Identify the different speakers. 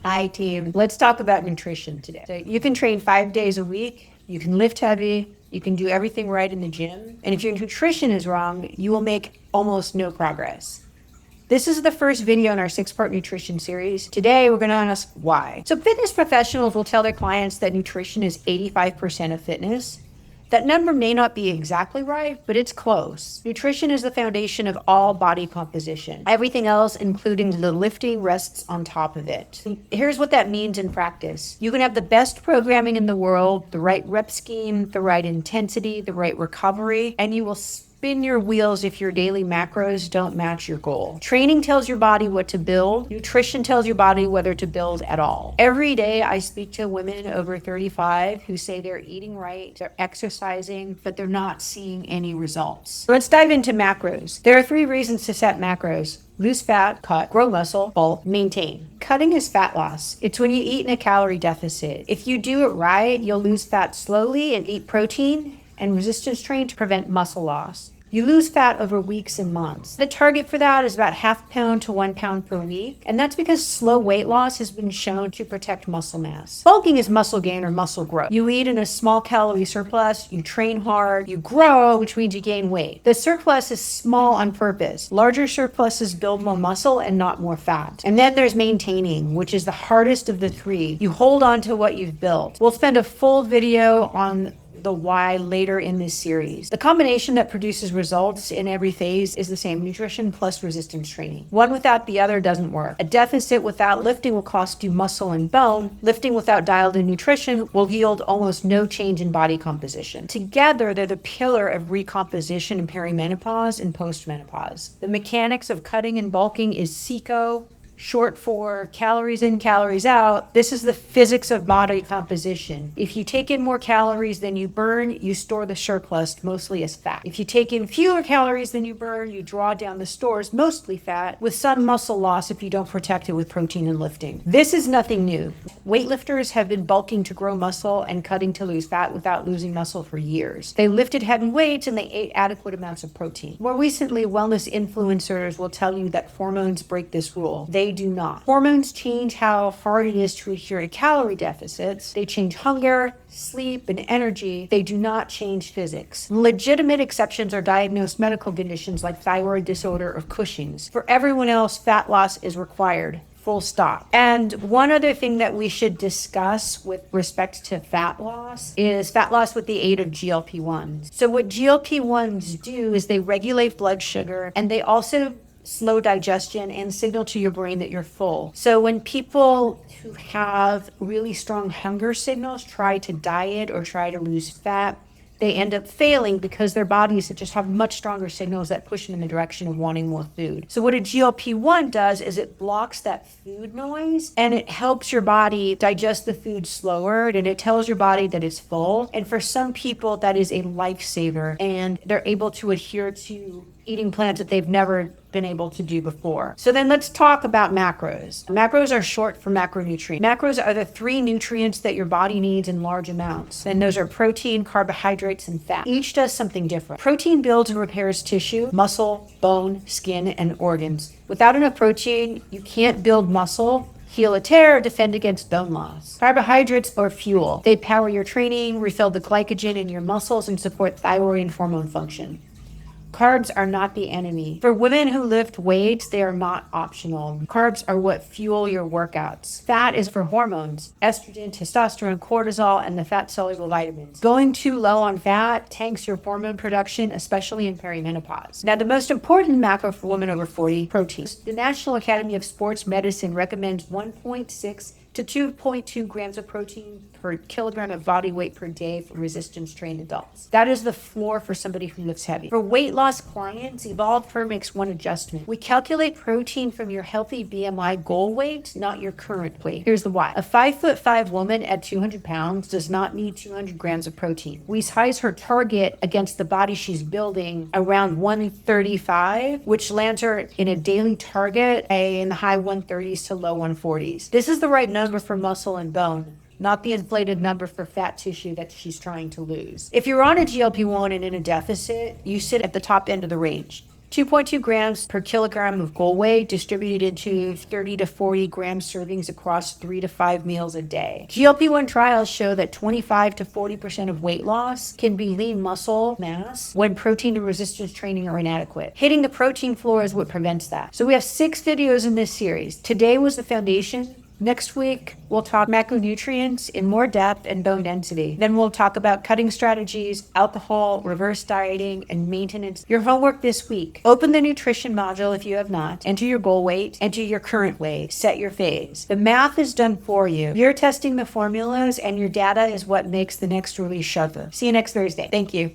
Speaker 1: Hi team. Let's talk about nutrition today. So you can train 5 days a week. You can lift heavy. You can do everything right in the gym. And if your nutrition is wrong, you will make almost no progress. This is the first video in our 6-part nutrition series. Today, we're going to ask why. So fitness professionals will tell their clients that nutrition is 85% of fitness. That number may not be exactly right, but it's close. Nutrition is the foundation of all body composition. Everything else, including the lifting, rests on top of it. Here's what that means in practice. You can have the best programming in the world, the right rep scheme, the right intensity, the right recovery, and you will spin your wheels if your daily macros don't match your goal. Training tells your body what to build. Nutrition tells your body whether to build at all. Every day I speak to women over 35 who say they're eating right, they're exercising, but they're not seeing any results. So let's dive into macros. There are 3 reasons to set macros: lose fat, cut, grow muscle, bulk, maintain. Cutting is fat loss. It's when you eat in a calorie deficit. If you do it right, you'll lose fat slowly and eat protein and resistance train to prevent muscle loss. You lose fat over weeks and months. The target for that is about 0.5 pound to 1 pound per week, and that's because slow weight loss has been shown to protect muscle mass. Bulking is muscle gain or muscle growth. You eat in a small calorie surplus, you train hard, you grow, which means you gain weight. The surplus is small on purpose. Larger surpluses build more muscle and not more fat. And then there's maintaining, which is the hardest of the 3. You hold on to what you've built. We'll spend a full video on the why later in this series. The combination that produces results in every phase is the same: nutrition plus resistance training. One without the other doesn't work. A deficit without lifting will cost you muscle and bone. Lifting without dialed-in nutrition will yield almost no change in body composition. Together, they're the pillar of recomposition in perimenopause and postmenopause. The mechanics of cutting and bulking is CICO, short for calories in, calories out. This is the physics of body composition. If you take in more calories than you burn, you store the surplus, mostly as fat. If you take in fewer calories than you burn, you draw down the stores, mostly fat, with some muscle loss if you don't protect it with protein and lifting. This is nothing new. Weightlifters have been bulking to grow muscle and cutting to lose fat without losing muscle for years. They lifted heavy weights and they ate adequate amounts of protein. More recently, wellness influencers will tell you that hormones break this rule. They do not. Hormones change how hard it is to adhere to calorie deficits. They change hunger, sleep, and energy. They do not change physics. Legitimate exceptions are diagnosed medical conditions like thyroid disorder or Cushing's. For everyone else, fat loss is required. Full stop. And one other thing that we should discuss with respect to fat loss is fat loss with the aid of GLP-1s. So what GLP-1s do is they regulate blood sugar, and they also slow digestion and signal to your brain that you're full. So when people who have really strong hunger signals try to diet or try to lose fat, they end up failing because their bodies just have much stronger signals that push them in the direction of wanting more food. So what a GLP-1 does is it blocks that food noise and it helps your body digest the food slower, and it tells your body that it's full. And for some people, that is a lifesaver, and they're able to adhere to eating plans that they've never been able to do before. So then let's talk about macros. Macros are short for macronutrient. Macros are the 3 nutrients that your body needs in large amounts. And those are protein, carbohydrates, and fat. Each does something different. Protein builds and repairs tissue, muscle, bone, skin, and organs. Without enough protein, you can't build muscle, heal a tear, or defend against bone loss. Carbohydrates are fuel. They power your training, refill the glycogen in your muscles, and support thyroid and hormone function. Carbs are not the enemy. For women who lift weights, they are not optional. Carbs are what fuel your workouts. Fat is for hormones: estrogen, testosterone, cortisol, and the fat-soluble vitamins. Going too low on fat tanks your hormone production, especially in perimenopause. Now, the most important macro for women over 40, protein. The National Academy of Sports Medicine recommends 1.6 to 2.2 grams of protein per kilogram of body weight per day for resistance-trained adults. That is the floor for somebody who lifts heavy. For weight loss clients, EvolveHer makes one adjustment. We calculate protein from your healthy BMI goal weight, not your current weight. Here's the why. A 5'5" woman at 200 pounds does not need 200 grams of protein. We size her target against the body she's building around 135, which lands her in a daily target in the high 130s to low 140s. This is the right number for muscle and bone, not the inflated number for fat tissue that she's trying to lose. If you're on a GLP-1 and in a deficit, you sit at the top end of the range. 2.2 grams per kilogram of goal weight distributed into 30 to 40 gram servings across 3 to 5 meals a day. GLP-1 trials show that 25 to 40% of weight loss can be lean muscle mass when protein and resistance training are inadequate. Hitting the protein floor is what prevents that. So we have 6 videos in this series. Today was the foundation. Next week, we'll talk macronutrients in more depth and bone density. Then we'll talk about cutting strategies, alcohol, reverse dieting, and maintenance. Your homework this week: open the nutrition module if you have not. Enter your goal weight, enter your current weight, set your phase. The math is done for you. You're testing the formulas, and your data is what makes the next release sharper. See you next Thursday. Thank you.